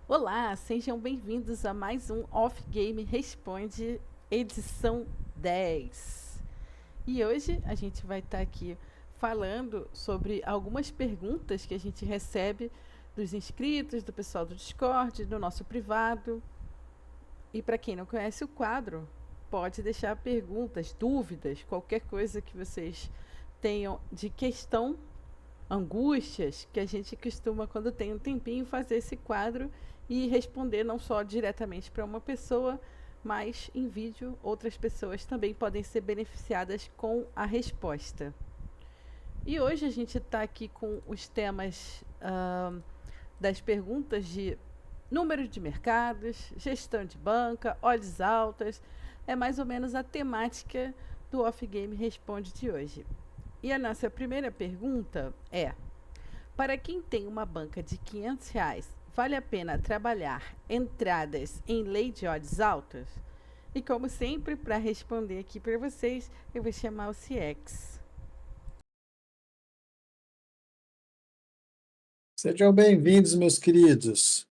Olá, sejam bem-vindos a mais um Off Game Responde, edição 10. E hoje a gente vai estar aqui falando sobre algumas perguntas que a gente recebe dos inscritos, do pessoal do Discord, do nosso privado. E para quem não conhece o quadro, pode deixar perguntas, dúvidas, qualquer coisa que vocês tenham de questão, angústias, que a gente costuma, quando tem um tempinho, fazer esse quadro e responder não só diretamente para uma pessoa, mas em vídeo outras pessoas também podem ser beneficiadas com a resposta. E hoje a gente está aqui com os temas das perguntas de número de mercados, gestão de banca, odds altas. É mais ou menos a temática do Off Game Responde de hoje. E a nossa primeira pergunta é: para quem tem uma banca de R$ 500, vale a pena trabalhar entradas em lei de odds altas? E como sempre, para responder aqui para vocês, eu vou chamar o CX. Sejam bem-vindos, meus queridos.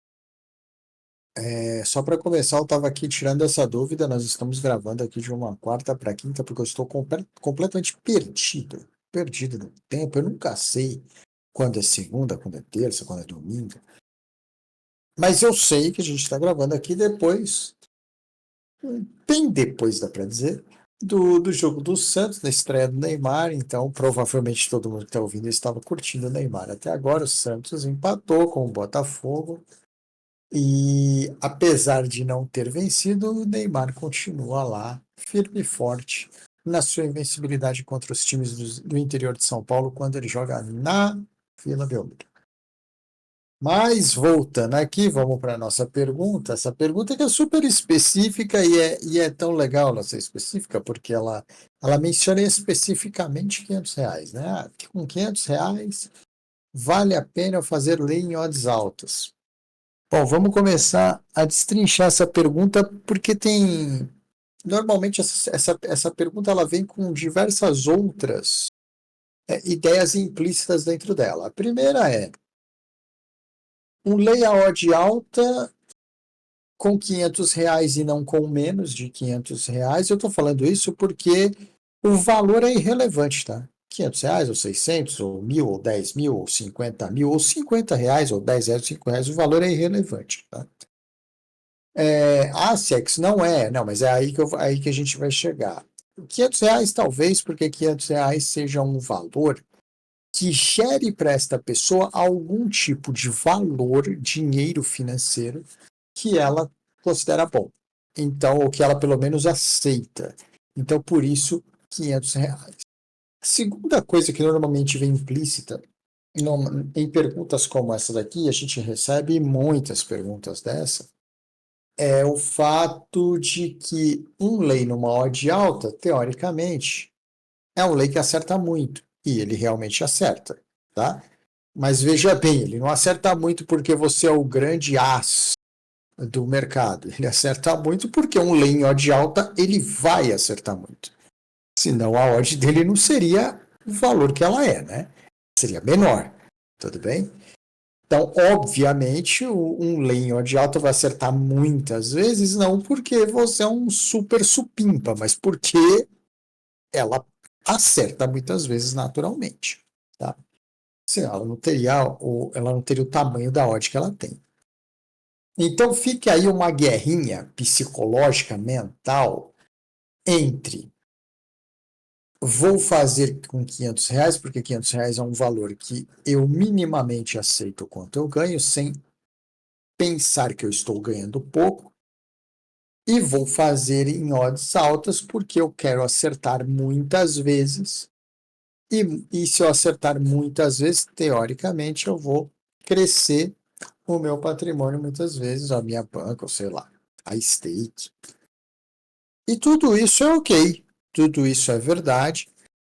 Só para começar, eu estava aqui tirando essa dúvida. Nós estamos gravando aqui de uma quarta para quinta, porque eu estou completamente perdido no tempo. Eu nunca sei quando é segunda, quando é terça, quando é domingo. Mas eu sei que a gente está gravando aqui depois, bem depois, dá para dizer, do jogo do Santos, da estreia do Neymar. Então, provavelmente todo mundo que está ouvindo estava curtindo o Neymar. Até agora, o Santos empatou com o Botafogo. E apesar de não ter vencido, o Neymar continua lá, firme e forte, na sua invencibilidade contra os times do interior de São Paulo, quando ele joga na Vila Belmiro. Mas, voltando aqui, vamos para a nossa pergunta. Essa pergunta que é super específica e é tão legal ela ser específica, porque ela menciona especificamente R$ 500, né? Com R$ 500, vale a pena eu fazer lei em odds altas? Bom, vamos começar a destrinchar essa pergunta, porque tem. Normalmente, essa pergunta ela vem com diversas outras ideias implícitas dentro dela. A primeira é: um lei a odd alta com R$ 500 e não com menos de R$ 500. Eu estou falando isso porque o valor é irrelevante, tá? R$ 500, ou 600, ou 1.000, ou 10.000, ou 50.000, ou R$ 50, ou R$ 10, ou R$ 5, o valor é irrelevante, tá? Sex não é, não, mas é aí que a gente vai chegar. R$ 500 talvez, porque R$ 500 seja um valor que gere para esta pessoa algum tipo de valor, dinheiro financeiro, que ela considera bom. Então, ou que ela pelo menos aceita. Então, por isso, R$ 500. A segunda coisa que normalmente vem implícita em perguntas como essa daqui, a gente recebe muitas perguntas dessa, é o fato de que um lei numa odd alta, teoricamente, é um lei que acerta muito, e ele realmente acerta, tá? Mas veja bem, ele não acerta muito porque você é o grande as do mercado, ele acerta muito porque um lei em odd alta, ele vai acertar muito. Senão a odd dele não seria o valor que ela é, né? Seria menor, tudo bem? Então, obviamente, um lenho de alta vai acertar muitas vezes, não porque você é um super supimpa, mas porque ela acerta muitas vezes naturalmente, tá? Senão ela não teria o tamanho da odd que ela tem. Então, fica aí uma guerrinha psicológica, mental, entre vou fazer com R$ 500, porque R$ 500 é um valor que eu minimamente aceito quanto eu ganho, sem pensar que eu estou ganhando pouco, e vou fazer em odds altas porque eu quero acertar muitas vezes. E se eu acertar muitas vezes, teoricamente, eu vou crescer o meu patrimônio muitas vezes, a minha banca, ou sei lá, a stake. E tudo isso é ok, tudo isso é verdade,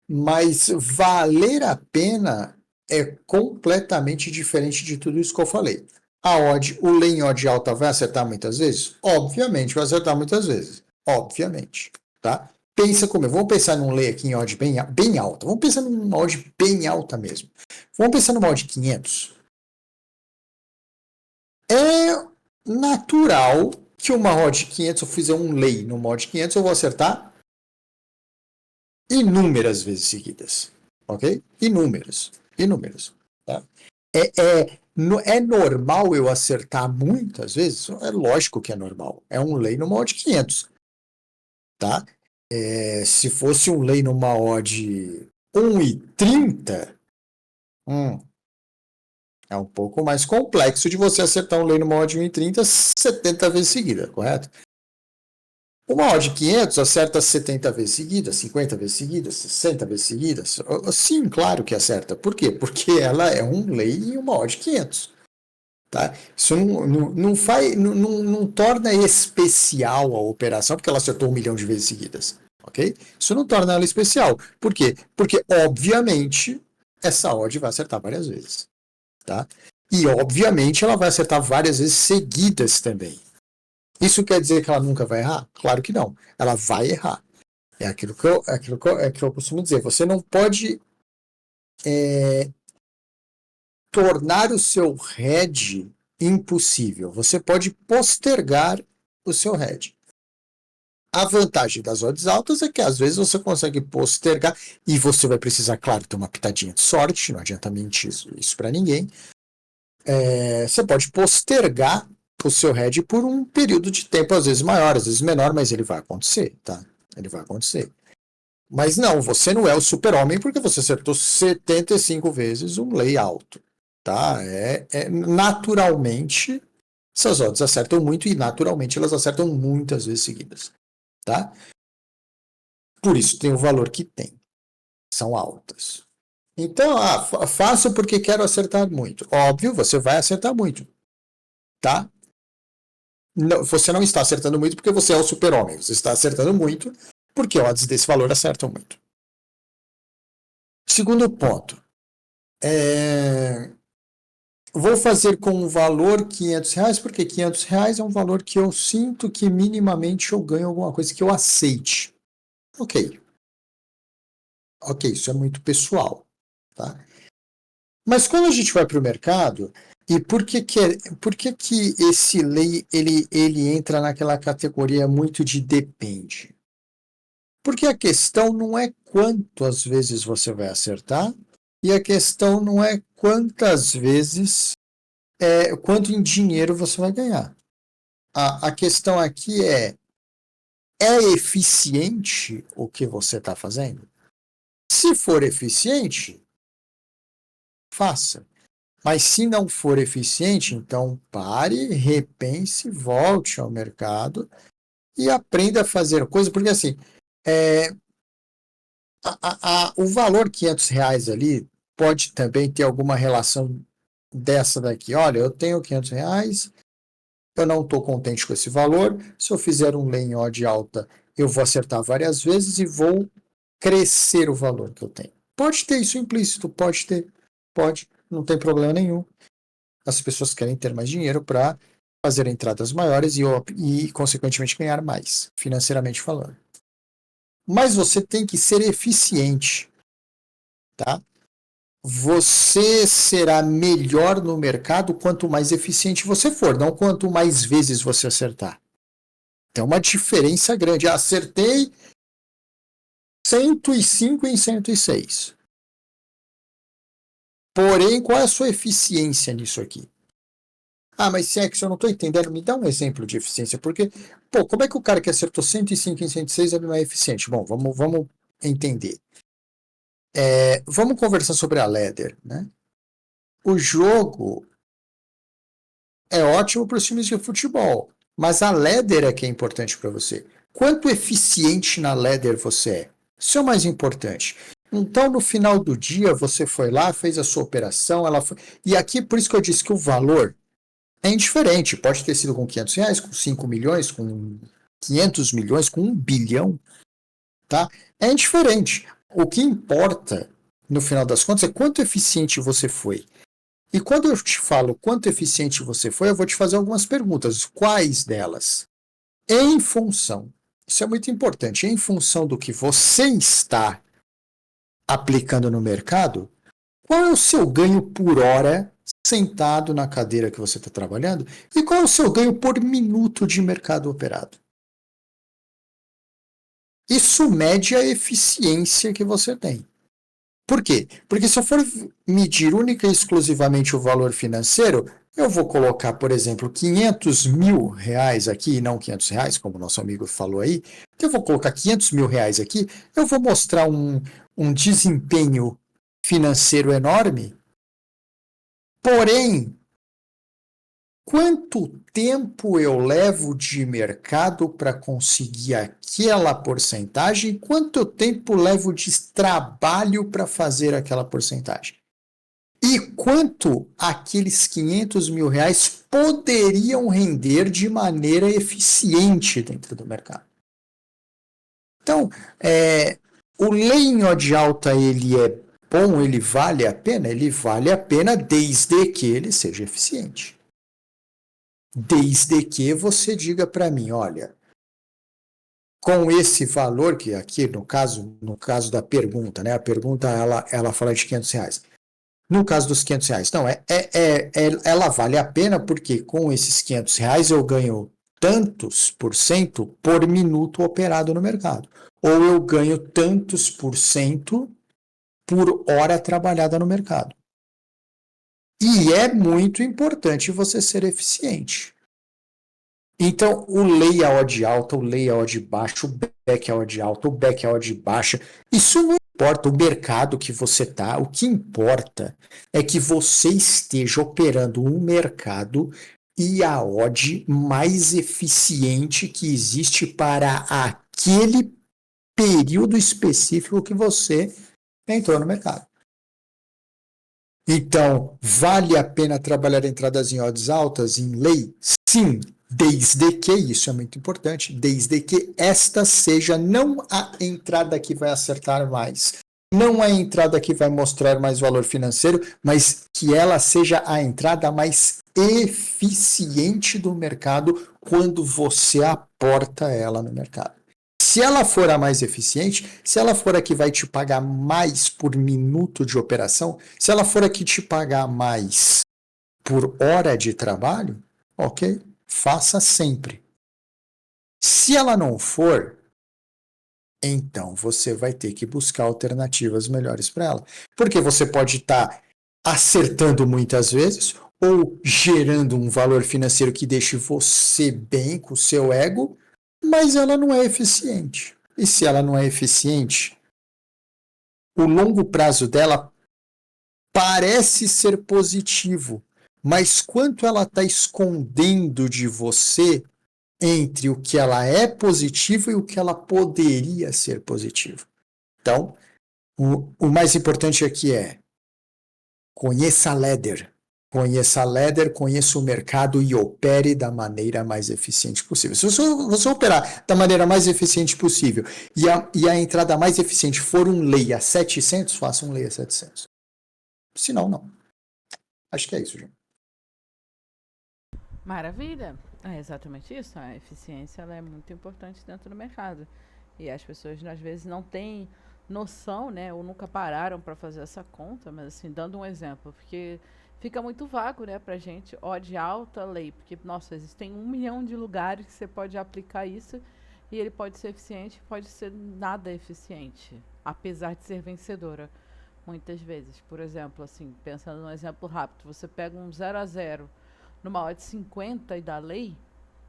mas valer a pena é completamente diferente de tudo isso que eu falei. O lei em odd alta vai acertar muitas vezes? Obviamente vai acertar muitas vezes. Obviamente. Tá? Pensa comigo. Vamos pensar num lei aqui em odd bem alta. Vamos pensar numa odd bem alta mesmo. Vamos pensar numa odd 500. É natural que uma odd 500, eu fizer um lay no mod 500, eu vou acertar inúmeras vezes seguidas, ok? Inúmeras, tá? É normal eu acertar muitas vezes? É lógico que é normal. É um lay numa odd 500, tá? Se fosse um lay numa odd 1,30, é um pouco mais complexo de você acertar um lay numa odd 1,30 70 vezes seguida, correto? Uma odd 500 acerta 70 vezes seguidas, 50 vezes seguidas, 60 vezes seguidas. Sim, claro que acerta. Por quê? Porque ela é um lay em uma odd 500. Tá? Isso não torna especial a operação porque ela acertou 1 milhão de vezes seguidas. Ok? Isso não torna ela especial. Por quê? Porque, obviamente, essa odd vai acertar várias vezes. Tá? E, obviamente, ela vai acertar várias vezes seguidas também. Isso quer dizer que ela nunca vai errar? Claro que não. Ela vai errar. É aquilo que eu costumo dizer. Você não pode tornar o seu head impossível. Você pode postergar o seu head. A vantagem das odds altas é que às vezes você consegue postergar e você vai precisar, claro, ter uma pitadinha de sorte, não adianta mentir isso para ninguém. Você pode postergar o seu head por um período de tempo, às vezes maior, às vezes menor, mas ele vai acontecer, tá? Ele vai acontecer. Mas não, você não é o super-homem porque você acertou 75 vezes um lay alto, tá? Naturalmente, essas odds acertam muito e naturalmente elas acertam muitas vezes seguidas, tá? Por isso tem o valor que tem. São altas. Então, faço porque quero acertar muito. Óbvio, você vai acertar muito, tá? Não, você não está acertando muito porque você é o super-homem. Você está acertando muito porque odds desse valor acertam muito. Segundo ponto. Vou fazer com o valor R$500, porque R$500 é um valor que eu sinto que minimamente eu ganho alguma coisa que eu aceite. Ok. Ok, isso é muito pessoal. Tá? Mas quando a gente vai para o mercado, e por que esse lei ele entra naquela categoria muito de depende? Porque a questão não é quantas vezes você vai acertar, e a questão não é quantas vezes, quanto em dinheiro você vai ganhar. A questão aqui é eficiente o que você está fazendo? Se for eficiente, faça. Mas se não for eficiente, então pare, repense, volte ao mercado e aprenda a fazer coisa, porque assim, o valor R$500 ali pode também ter alguma relação dessa daqui. Olha, eu tenho R$500, eu não estou contente com esse valor, se eu fizer um lay em odd alta, eu vou acertar várias vezes e vou crescer o valor que eu tenho. Pode ter isso implícito, pode ter, pode, não tem problema nenhum. As pessoas querem ter mais dinheiro para fazer entradas maiores e, consequentemente, ganhar mais, financeiramente falando. Mas você tem que ser eficiente, tá? Você será melhor no mercado quanto mais eficiente você for, não quanto mais vezes você acertar. Tem uma diferença grande. Acertei 105 em 106. Porém, qual é a sua eficiência nisso aqui? Mas se é que eu não estou entendendo, me dá um exemplo de eficiência, porque, como é que o cara que acertou 105 em 106 não é eficiente? Bom, vamos entender. Vamos conversar sobre a ladder, né? O jogo é ótimo para os times de futebol, mas a ladder é que é importante para você. Quanto eficiente na ladder você é? Isso é o mais importante. Então, no final do dia, você foi lá, fez a sua operação, e aqui, por isso que eu disse que o valor é indiferente. Pode ter sido com R$500, com 5 milhões, com 500 milhões, com 1 bilhão. Tá? É indiferente. O que importa, no final das contas, é quanto eficiente você foi. E quando eu te falo quanto eficiente você foi, eu vou te fazer algumas perguntas. Quais delas? Em função, isso é muito importante, em função do que você está aplicando no mercado, qual é o seu ganho por hora sentado na cadeira que você está trabalhando e qual é o seu ganho por minuto de mercado operado. Isso mede a eficiência que você tem. Por quê? Porque se eu for medir única e exclusivamente o valor financeiro, eu vou colocar, por exemplo, 500 mil reais aqui, e não 500 reais, como o nosso amigo falou aí. Eu vou colocar 500 mil reais aqui, eu vou mostrar um desempenho financeiro enorme, porém, quanto tempo eu levo de mercado para conseguir aquela porcentagem? Quanto tempo levo de trabalho para fazer aquela porcentagem? E quanto aqueles 500 mil reais poderiam render de maneira eficiente dentro do mercado? Então, o lei em odd alta, ele é bom, ele vale a pena? Ele vale a pena desde que ele seja eficiente. Desde que você diga para mim, olha, com esse valor, que aqui no caso da pergunta, né? A pergunta ela fala de 500 reais. No caso dos 500 reais, não, ela vale a pena porque com esses 500 reais eu ganho tantos por cento por minuto operado no mercado. Ou eu ganho tantos por cento por hora trabalhada no mercado. E é muito importante você ser eficiente. Então, o lay a odd alta, o lay a odd baixa, o back a odd alta, o back a odd baixa, isso não importa o mercado que você está, o que importa é que você esteja operando um mercado e a odd mais eficiente que existe para aquele período específico que você entrou no mercado. Então, vale a pena trabalhar entradas em odds altas em lei? Sim, desde que, isso é muito importante, desde que esta seja não a entrada que vai acertar mais, não a entrada que vai mostrar mais valor financeiro, mas que ela seja a entrada mais eficiente do mercado quando você aporta ela no mercado. Se ela for a mais eficiente, se ela for a que vai te pagar mais por minuto de operação, se ela for a que te pagar mais por hora de trabalho, ok, faça sempre. Se ela não for, então você vai ter que buscar alternativas melhores para ela. Porque você pode estar acertando muitas vezes ou gerando um valor financeiro que deixe você bem com o seu ego, mas ela não é eficiente. E se ela não é eficiente, o longo prazo dela parece ser positivo, mas quanto ela está escondendo de você entre o que ela é positivo e o que ela poderia ser positivo. Então, o mais importante aqui é conheça a ladder. Conheça a ladder, conheça o mercado e opere da maneira mais eficiente possível. Se você operar da maneira mais eficiente possível e a entrada mais eficiente for um lay a 700, faça um lay a 700. Se não, não. Acho que é isso, João. Maravilha! É exatamente isso. A eficiência ela é muito importante dentro do mercado. E as pessoas às vezes não têm noção, né? Ou nunca pararam para fazer essa conta, mas assim, dando um exemplo, porque fica muito vago, né, pra gente, odd alta, lei, porque, nossa, existem 1 milhão de lugares que você pode aplicar isso e ele pode ser eficiente, pode ser nada eficiente, apesar de ser vencedora, muitas vezes. Por exemplo, assim, pensando num exemplo rápido, você pega um 0 a 0 numa odd 50 e dá lei,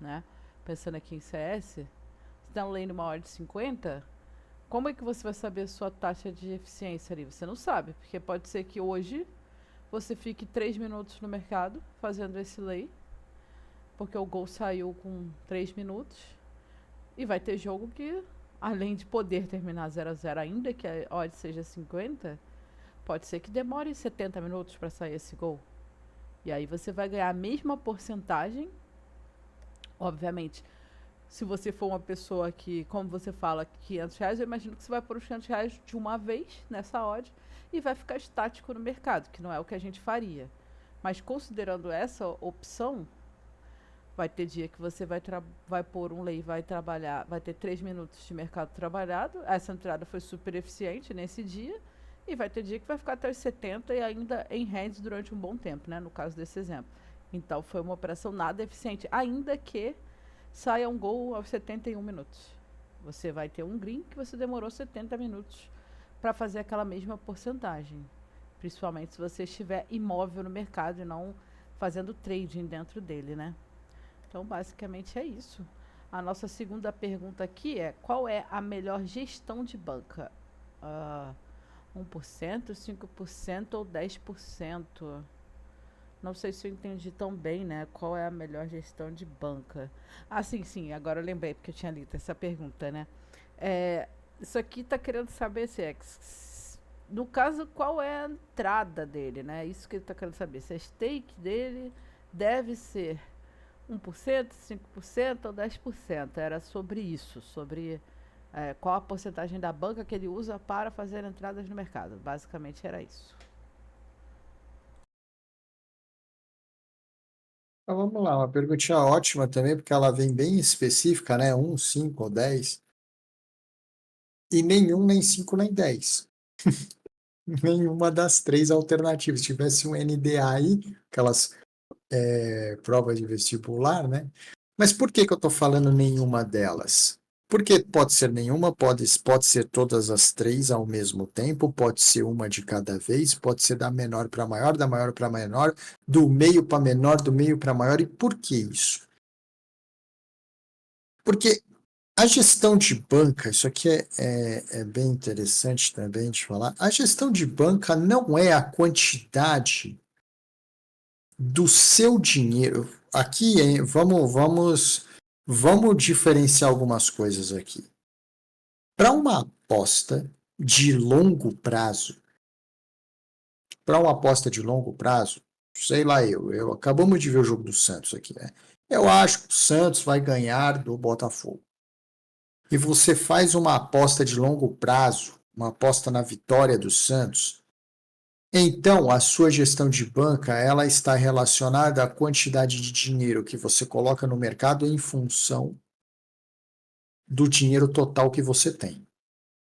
né, pensando aqui em CS, se dá um lei numa odd 50, como é que você vai saber a sua taxa de eficiência ali? Você não sabe, porque pode ser que hoje você fique 3 minutos no mercado fazendo esse lay, porque o gol saiu com 3 minutos, e vai ter jogo que, além de poder terminar 0 a 0 ainda que a odd seja 50, pode ser que demore 70 minutos para sair esse gol. E aí você vai ganhar a mesma porcentagem, obviamente. Se você for uma pessoa que, como você fala, 500 reais, eu imagino que você vai pôr os 500 reais de uma vez nessa odd e vai ficar estático no mercado, que não é o que a gente faria. Mas considerando essa opção, vai ter dia que você vai pôr um lay, vai trabalhar, vai ter 3 minutos de mercado trabalhado, essa entrada foi super eficiente nesse dia, E vai ter dia que vai ficar até os 70 e ainda em hands durante um bom tempo, né? No caso desse exemplo. Então foi uma operação nada eficiente, ainda que saia um gol aos 71 minutos. Você vai ter um green que você demorou 70 minutos para fazer aquela mesma porcentagem. Principalmente se você estiver imóvel no mercado e não fazendo trading dentro dele, né? Então, basicamente é isso. A nossa segunda pergunta aqui é: qual é a melhor gestão de banca? 1%, 5% ou 10%? Não sei se eu entendi tão bem, né? Qual é a melhor gestão de banca? Ah, sim, agora eu lembrei, porque eu tinha lido essa pergunta, né? Isso aqui tá querendo saber se é. No caso, qual é a entrada dele, né? Isso que ele tá querendo saber. Se a stake dele deve ser 1%, 5% ou 10%. Era sobre isso, sobre qual a porcentagem da banca que ele usa para fazer entradas no mercado. Basicamente era isso. Então, vamos lá, uma perguntinha ótima também, porque ela vem bem específica, né? 1, 5 ou 10. E nenhum, nem 5, nem 10. Nenhuma das três alternativas. Se tivesse um NDA aí, aquelas provas de vestibular, né? Mas por que que eu estou falando nenhuma delas? Porque pode ser nenhuma, pode ser todas as três ao mesmo tempo, pode ser uma de cada vez, pode ser da menor para maior, da maior para menor, do meio para menor, do meio para maior. E por que isso? Porque a gestão de banca, isso aqui é bem interessante também de falar, a gestão de banca não é a quantidade do seu dinheiro. Aqui, hein, vamos diferenciar algumas coisas aqui. Para uma aposta de longo prazo, sei lá eu acabamos de ver o jogo do Santos aqui, né? Eu acho que o Santos vai ganhar do Botafogo. E você faz uma aposta de longo prazo, uma aposta na vitória do Santos, então a sua gestão de banca ela está relacionada à quantidade de dinheiro que você coloca no mercado em função do dinheiro total que você tem,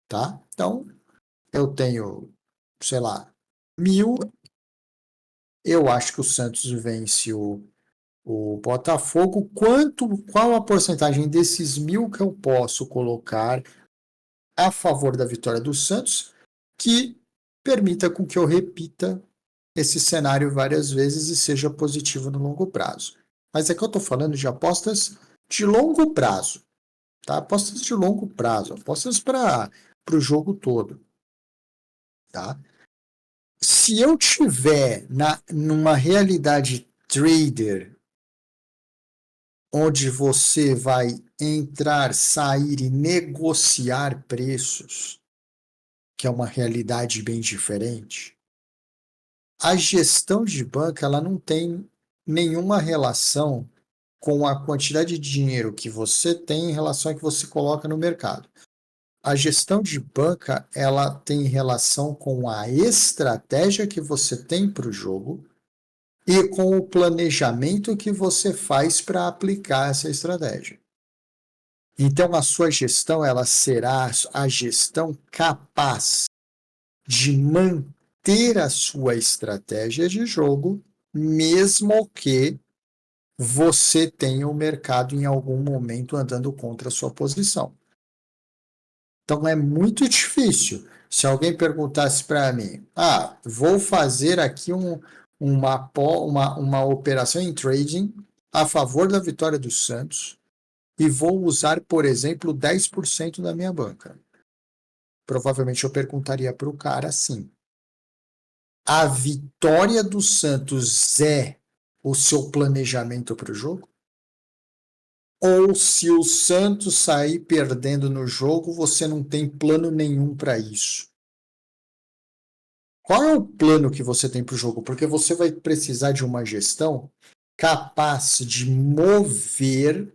tá? Então, eu tenho, sei lá, 1.000, eu acho que o Santos vence o Botafogo, qual a porcentagem desses 1.000 que eu posso colocar a favor da vitória do Santos, que permita com que eu repita esse cenário várias vezes e seja positivo no longo prazo. Mas é que eu estou falando de apostas de longo prazo, tá? Apostas de longo prazo, apostas para o jogo todo, tá? Se eu tiver numa realidade trader, onde você vai entrar, sair e negociar preços, que é uma realidade bem diferente, a gestão de banca ela não tem nenhuma relação com a quantidade de dinheiro que você tem em relação ao que você coloca no mercado. A gestão de banca ela tem relação com a estratégia que você tem para o jogo e com o planejamento que você faz para aplicar essa estratégia. Então, a sua gestão ela será a gestão capaz de manter a sua estratégia de jogo, mesmo que você tenha o mercado em algum momento andando contra a sua posição. Então é muito difícil. Se alguém perguntasse para mim, vou fazer aqui uma operação em trading a favor da vitória do Santos e vou usar, por exemplo, 10% da minha banca. Provavelmente eu perguntaria para o cara assim: a vitória do Santos é o seu planejamento para o jogo? Ou se o Santos sair perdendo no jogo, você não tem plano nenhum para isso? Qual é o plano que você tem para o jogo? Porque você vai precisar de uma gestão capaz de mover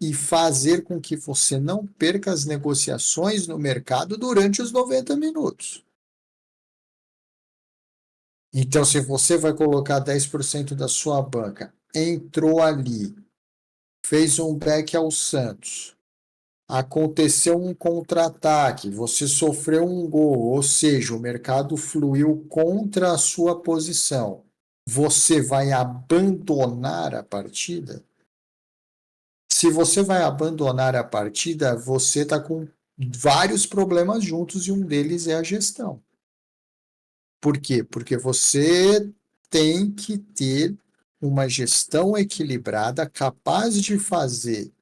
e fazer com que você não perca as negociações no mercado durante os 90 minutos. Então, se você vai colocar 10% da sua banca, entrou ali, fez um back ao Santos, aconteceu um contra-ataque, você sofreu um gol, ou seja, o mercado fluiu contra a sua posição, você vai abandonar a partida? Se você vai abandonar a partida, você está com vários problemas juntos e um deles é a gestão. Por quê? Porque você tem que ter uma gestão equilibrada, capaz de fazer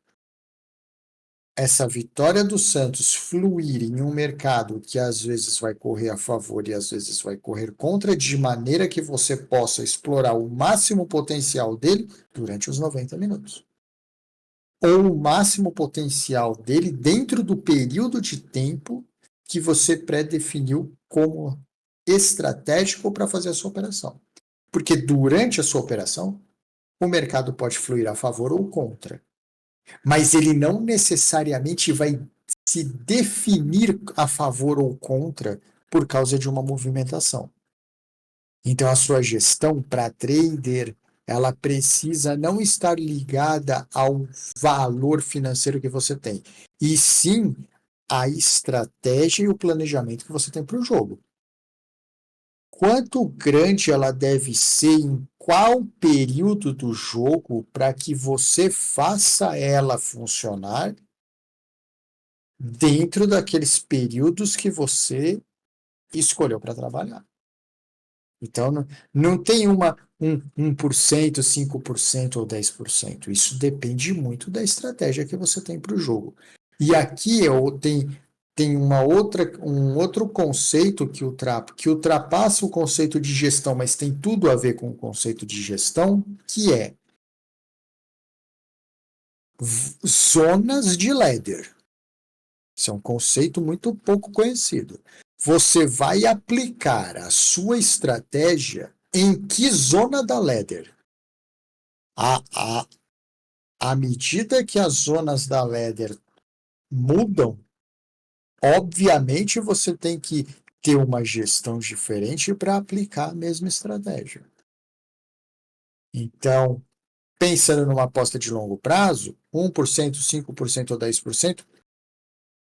essa vitória do Santos fluir em um mercado que às vezes vai correr a favor e às vezes vai correr contra, de maneira que você possa explorar o máximo potencial dele durante os 90 minutos. Ou o máximo potencial dele dentro do período de tempo que você pré-definiu como estratégico para fazer a sua operação. Porque durante a sua operação, o mercado pode fluir a favor ou contra. Mas ele não necessariamente vai se definir a favor ou contra por causa de uma movimentação. Então, a sua gestão para trader, ela precisa não estar ligada ao valor financeiro que você tem, e sim a estratégia e o planejamento que você tem para o jogo. Quanto grande ela deve ser em qual período do jogo para que você faça ela funcionar dentro daqueles períodos que você escolheu para trabalhar. Então, não tem um 1%, 5% ou 10%. Isso depende muito da estratégia que você tem para o jogo. E aqui tem um outro conceito que ultrapassa o conceito de gestão, mas tem tudo a ver com o conceito de gestão, que é zonas de ladder. Isso é um conceito muito pouco conhecido. Você vai aplicar a sua estratégia em que zona da ladder? À medida que as zonas da ladder mudam, obviamente você tem que ter uma gestão diferente para aplicar a mesma estratégia. Então, pensando numa aposta de longo prazo, 1%, 5% ou 10%,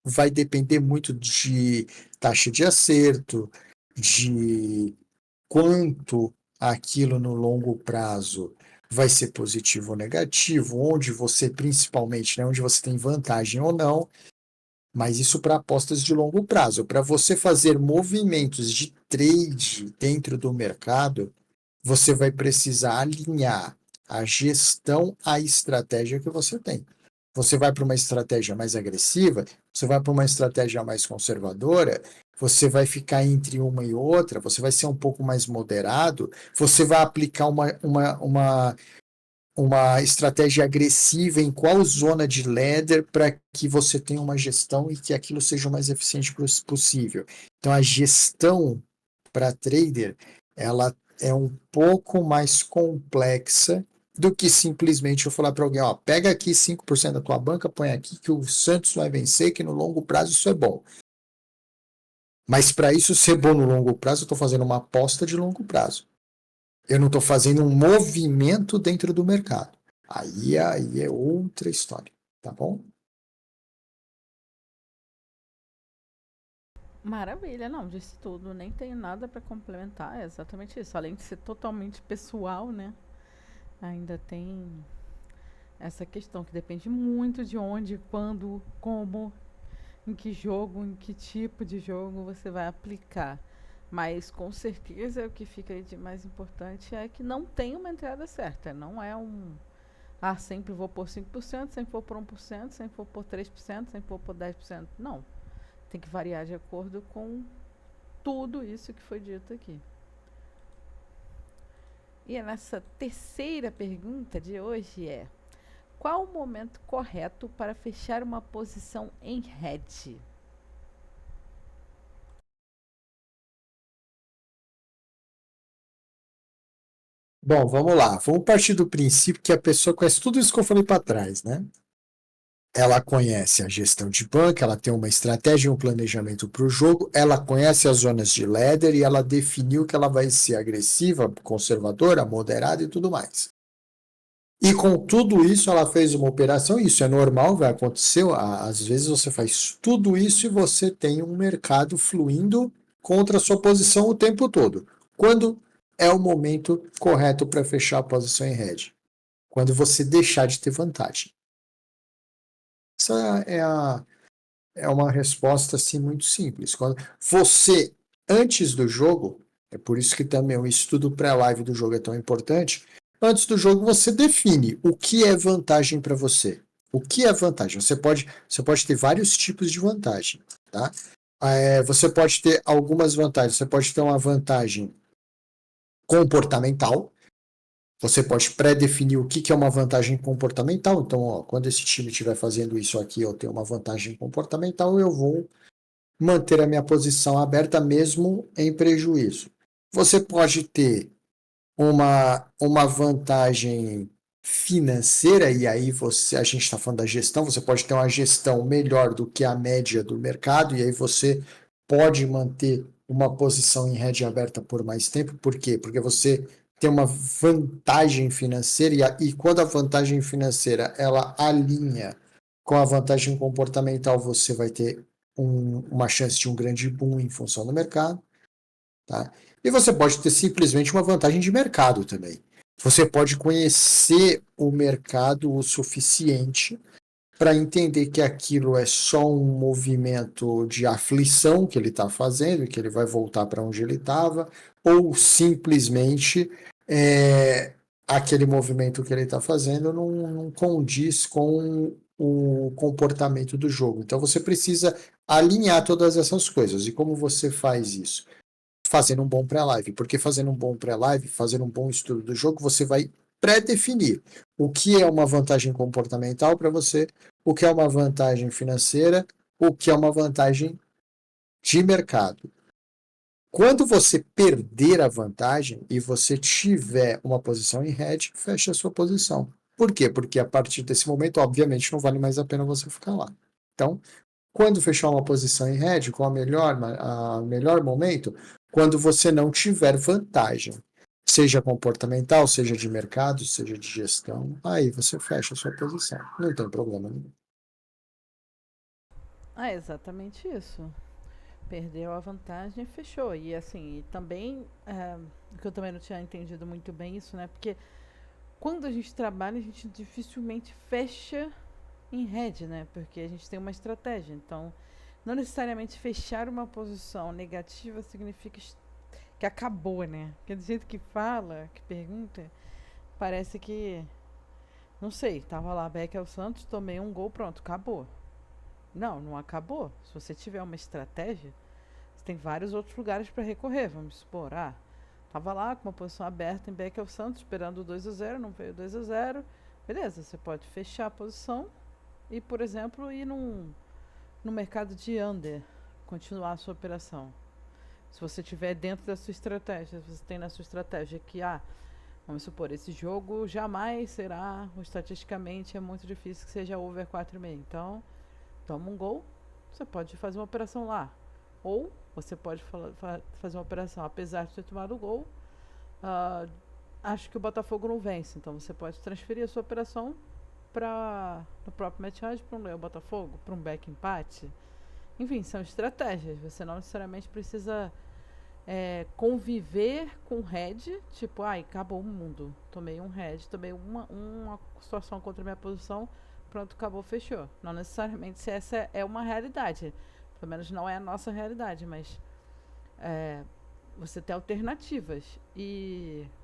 vai depender muito de taxa de acerto, de quanto aquilo no longo prazo vai ser positivo ou negativo, onde você principalmente, né, onde você tem vantagem ou não, mas isso para apostas de longo prazo. Para você fazer movimentos de trade dentro do mercado, você vai precisar alinhar a gestão à estratégia que você tem. Você vai para uma estratégia mais agressiva, você vai para uma estratégia mais conservadora, você vai ficar entre uma e outra, você vai ser um pouco mais moderado, você vai aplicar uma estratégia agressiva em qual zona de ladder para que você tenha uma gestão e que aquilo seja o mais eficiente possível. Então, a gestão para trader, ela é um pouco mais complexa do que simplesmente eu falar para alguém, ó, pega aqui 5% da tua banca, põe aqui que o Santos vai vencer, que no longo prazo isso é bom. Mas para isso ser bom no longo prazo, eu estou fazendo uma aposta de longo prazo. Eu não estou fazendo um movimento dentro do mercado. Aí é outra história, tá bom? Maravilha, não, disse tudo. Nem tenho nada para complementar, é exatamente isso. Além de ser totalmente pessoal, né? Ainda tem essa questão que depende muito de onde, quando, como, em que jogo, em que tipo de jogo você vai aplicar. Mas com certeza o que fica de mais importante é que não tem uma entrada certa. Não é um. Ah, sempre vou por 5%, sempre vou por 1%, sempre vou por 3%, sempre vou por 10%. Não. Tem que variar de acordo com tudo isso que foi dito aqui. E a nossa terceira pergunta de hoje é: qual o momento correto para fechar uma posição em hedge? Bom, vamos lá. Vamos partir do princípio que a pessoa conhece tudo isso que eu falei para trás, né? Ela conhece a gestão de banca, ela tem uma estratégia e um planejamento para o jogo, ela conhece as zonas de ladder e ela definiu que ela vai ser agressiva, conservadora, moderada e tudo mais. E com tudo isso, ela fez uma operação, isso é normal, vai acontecer. Às vezes você faz tudo isso e você tem um mercado fluindo contra a sua posição o tempo todo. Quando é o momento correto para fechar a posição em hedge? Quando você deixar de ter vantagem. Essa é uma resposta assim, muito simples. Quando você, antes do jogo, é por isso que também o estudo pré-live do jogo é tão importante. Antes do jogo, você define o que é vantagem para você. O que é vantagem? Você pode ter vários tipos de vantagem. Tá? Você pode ter algumas vantagens. Você pode ter uma vantagem comportamental. Você pode pré-definir o que é uma vantagem comportamental. Então, ó, quando esse time estiver fazendo isso aqui, eu tenho uma vantagem comportamental, eu vou manter a minha posição aberta mesmo em prejuízo. Você pode ter uma vantagem financeira, e aí a gente está falando da gestão, você pode ter uma gestão melhor do que a média do mercado, e aí você pode manter uma posição em rede aberta por mais tempo. Por quê? Porque você tem uma vantagem financeira, e quando a vantagem financeira ela alinha com a vantagem comportamental, você vai ter uma chance de um grande boom em função do mercado. Tá? E você pode ter simplesmente uma vantagem de mercado também. Você pode conhecer o mercado o suficiente para entender que aquilo é só um movimento de aflição que ele está fazendo, que ele vai voltar para onde ele estava, ou simplesmente aquele movimento que ele está fazendo não condiz com o comportamento do jogo. Então você precisa alinhar todas essas coisas. E como você faz isso? Fazendo um bom pré-live, porque fazendo um bom pré-live, fazendo um bom estudo do jogo, você vai pré-definir o que é uma vantagem comportamental para você, o que é uma vantagem financeira, o que é uma vantagem de mercado. Quando você perder a vantagem e você tiver uma posição em hedge, feche a sua posição. Por quê? Porque a partir desse momento, obviamente, não vale mais a pena você ficar lá. Então, quando fechar uma posição em hedge, qual a melhor momento? Quando você não tiver vantagem, seja comportamental, seja de mercado, seja de gestão, aí você fecha a sua posição. Não tem problema nenhum. É exatamente isso. Perdeu a vantagem e fechou. E assim, e também, que eu também não tinha entendido muito bem isso, né? Porque quando a gente trabalha, a gente dificilmente fecha em rede, né? Porque a gente tem uma estratégia. Então, não necessariamente fechar uma posição negativa significa que acabou, né? Porque do jeito que fala, que pergunta, parece que. Não sei, tava lá, Beck ao Santos, tomei um gol, pronto, acabou. Não, não acabou. Se você tiver uma estratégia, você tem vários outros lugares para recorrer. Vamos supor, tava lá com uma posição aberta em Beck ao Santos, esperando o 2-0, não veio 2-0. Beleza, você pode fechar a posição e, por exemplo, ir no mercado de under, continuar a sua operação. Se você tiver dentro da sua estratégia, se você tem na sua estratégia que, vamos supor, esse jogo jamais será, estatisticamente é muito difícil que seja over 4,5. Então, toma um gol, você pode fazer uma operação lá. Ou você pode fazer uma operação, apesar de ter tomado o gol, acho que o Botafogo não vence. Então você pode transferir a sua operação para o próprio match para um Botafogo, para um back empate. Enfim, são estratégias. Você não necessariamente precisa conviver com head, tipo, acabou o mundo. Tomei um head, tomei uma situação contra a minha posição, pronto, acabou, fechou. Não necessariamente se essa é uma realidade. Pelo menos não é a nossa realidade, mas você tem alternativas.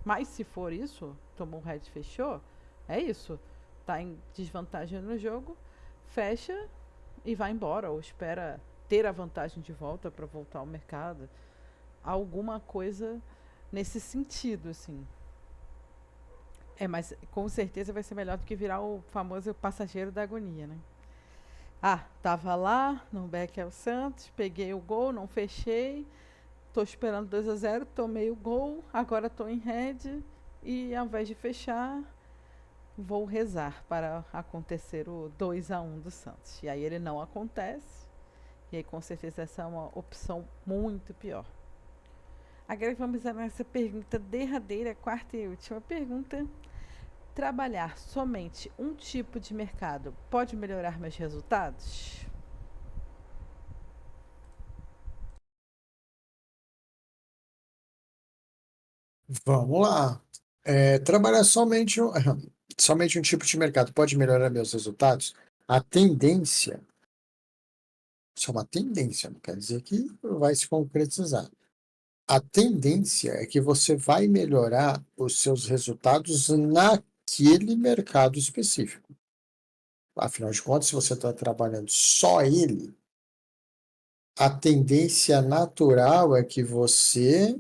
Mas se for isso, tomou um head, fechou, é isso. Tá em desvantagem no jogo, fecha e vai embora, ou espera ter a vantagem de volta para voltar ao mercado. Alguma coisa nesse sentido, assim. Mas com certeza vai ser melhor do que virar o famoso passageiro da agonia, né? Tava lá no Beck ao Santos, peguei o gol, não fechei, tô esperando 2-0, tomei o gol, agora tô em red e ao invés de fechar, vou rezar para acontecer o 2-1 do Santos. E aí ele não acontece, e aí com certeza essa é uma opção muito pior. Agora vamos a nossa pergunta derradeira, quarta e última pergunta. Trabalhar somente um tipo de mercado pode melhorar meus resultados? Vamos lá. Trabalhar somente um tipo de mercado pode melhorar meus resultados? A tendência, isso é uma tendência, não quer dizer que vai se concretizar. A tendência é que você vai melhorar os seus resultados naquele mercado específico. Afinal de contas, se você está trabalhando só ele, a tendência natural é que você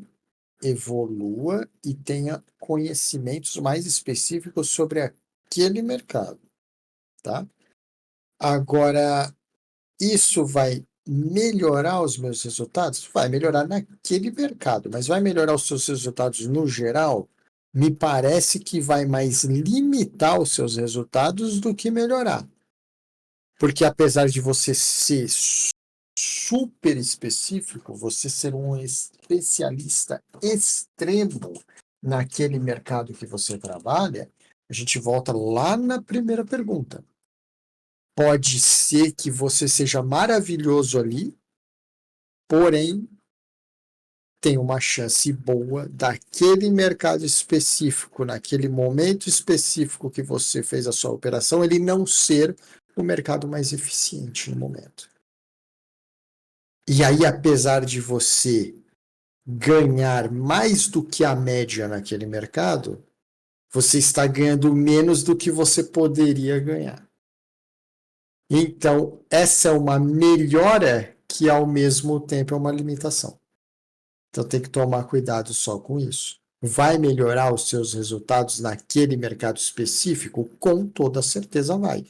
evolua e tenha conhecimentos mais específicos sobre aquele mercado, tá? Agora, isso vai melhorar os meus resultados? Vai melhorar naquele mercado, mas vai melhorar os seus resultados no geral? Me parece que vai mais limitar os seus resultados do que melhorar. Porque apesar de você ser super específico, você ser um especialista extremo naquele mercado que você trabalha, a gente volta lá na primeira pergunta. Pode ser que você seja maravilhoso ali, porém tem uma chance boa daquele mercado específico, naquele momento específico que você fez a sua operação, ele não ser o mercado mais eficiente no momento. E aí, apesar de você ganhar mais do que a média naquele mercado, você está ganhando menos do que você poderia ganhar. Então, essa é uma melhora que, ao mesmo tempo, é uma limitação. Então, tem que tomar cuidado só com isso. Vai melhorar os seus resultados naquele mercado específico? Com toda certeza vai.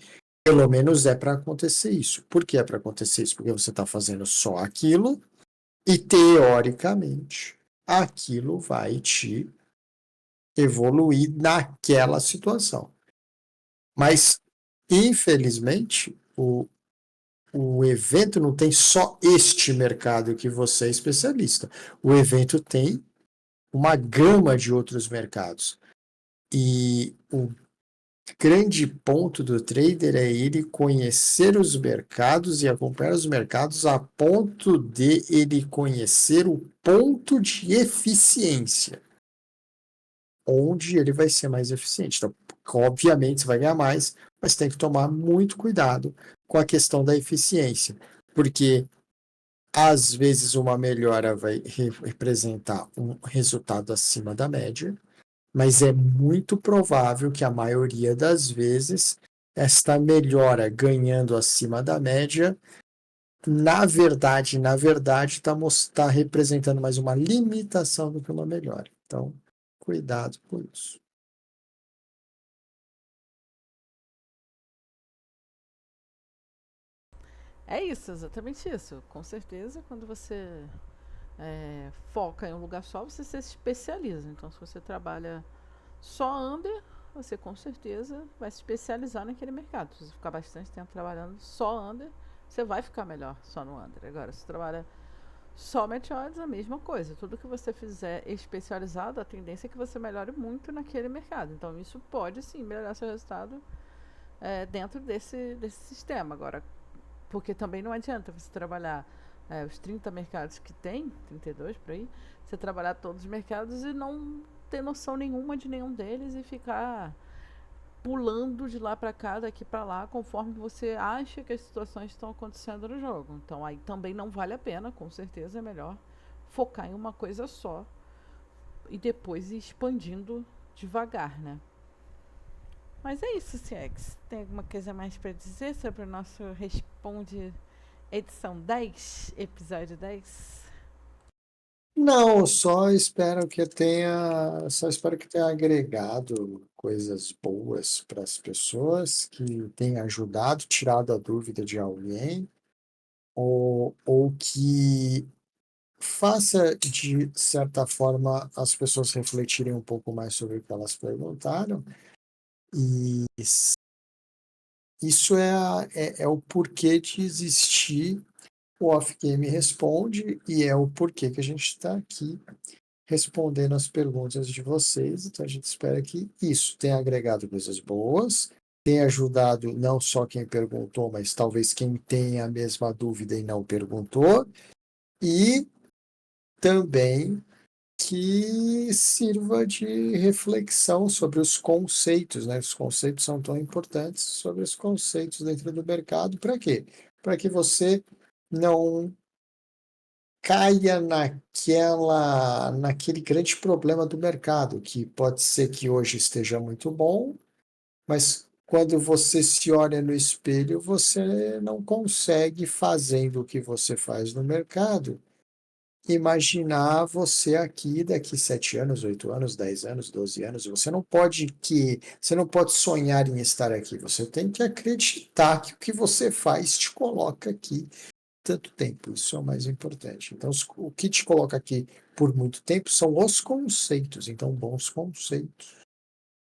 Pelo menos é para acontecer isso. Por que é para acontecer isso? Porque você está fazendo só aquilo e, teoricamente, aquilo vai te evoluir naquela situação. Mas, infelizmente, o evento não tem só este mercado que você é especialista. O evento tem uma gama de outros mercados. E o grande ponto do trader é ele conhecer os mercados e acompanhar os mercados a ponto de ele conhecer o ponto de eficiência, onde ele vai ser mais eficiente. Então, obviamente, você vai ganhar mais, mas tem que tomar muito cuidado com a questão da eficiência, porque às vezes uma melhora vai representar um resultado acima da média, mas é muito provável que a maioria das vezes esta melhora ganhando acima da média, na verdade, está representando mais uma limitação do que uma melhora. Então, cuidado com isso. É isso, exatamente isso. Com certeza, quando você foca em um lugar só, você se especializa. Então, se você trabalha só under, você com certeza vai se especializar naquele mercado. Se você ficar bastante tempo trabalhando só under, você vai ficar melhor só no under. Agora, se você trabalha só meteoros, a mesma coisa. Tudo que você fizer especializado, a tendência é que você melhore muito naquele mercado. Então, isso pode sim melhorar seu resultado dentro desse sistema. Agora, porque também não adianta você trabalhar os 30 mercados que tem, 32 por aí, você trabalhar todos os mercados e não ter noção nenhuma de nenhum deles e ficar pulando de lá para cá, daqui para lá, conforme você acha que as situações estão acontecendo no jogo. Então aí também não vale a pena, com certeza é melhor focar em uma coisa só e depois ir expandindo devagar, né? Mas é isso, Ciex. Tem alguma coisa mais para dizer sobre o nosso Responde edição 10, episódio 10? Não, só espero que tenha agregado coisas boas para as pessoas, que tenha ajudado, tirado a dúvida de alguém, ou que faça, de certa forma, as pessoas refletirem um pouco mais sobre o que elas perguntaram. E isso é o porquê de existir o Off Game Responde, e é o porquê que a gente está aqui respondendo as perguntas de vocês. Então, a gente espera que isso tenha agregado coisas boas, tenha ajudado não só quem perguntou, mas talvez quem tenha a mesma dúvida e não perguntou, e também que sirva de reflexão sobre os conceitos, né? Os conceitos são tão importantes, sobre os conceitos dentro do mercado. Para quê? Para que você não caia naquele grande problema do mercado, que pode ser que hoje esteja muito bom, mas quando você se olha no espelho, você não consegue, fazendo o que você faz no mercado, imaginar você aqui daqui 7 anos, 8 anos, 10 anos, 12 anos. Você não pode sonhar em estar aqui. Você tem que acreditar que o que você faz te coloca aqui tanto tempo. Isso é o mais importante. Então, o que te coloca aqui por muito tempo são os conceitos. Então, bons conceitos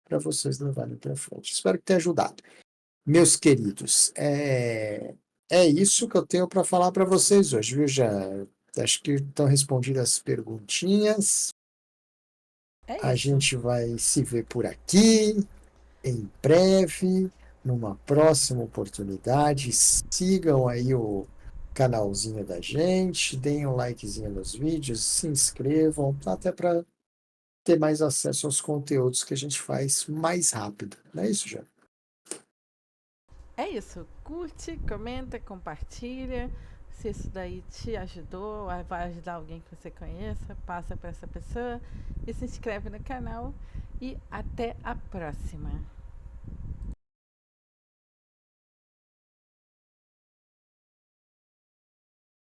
para vocês levarem para frente. Espero que tenha ajudado. Meus queridos, é isso que eu tenho para falar para vocês hoje, viu, já? Acho que estão respondidas as perguntinhas. É A isso. gente vai se ver por aqui em breve, numa próxima oportunidade. Sigam aí o canalzinho da gente, deem um likezinho nos vídeos, se inscrevam, até para ter mais acesso aos conteúdos que a gente faz mais rápido. Não é isso, já? É isso. Curte, comenta, compartilha. Se isso daí te ajudou, vai ajudar alguém que você conheça, passa para essa pessoa e se inscreve no canal. E até a próxima.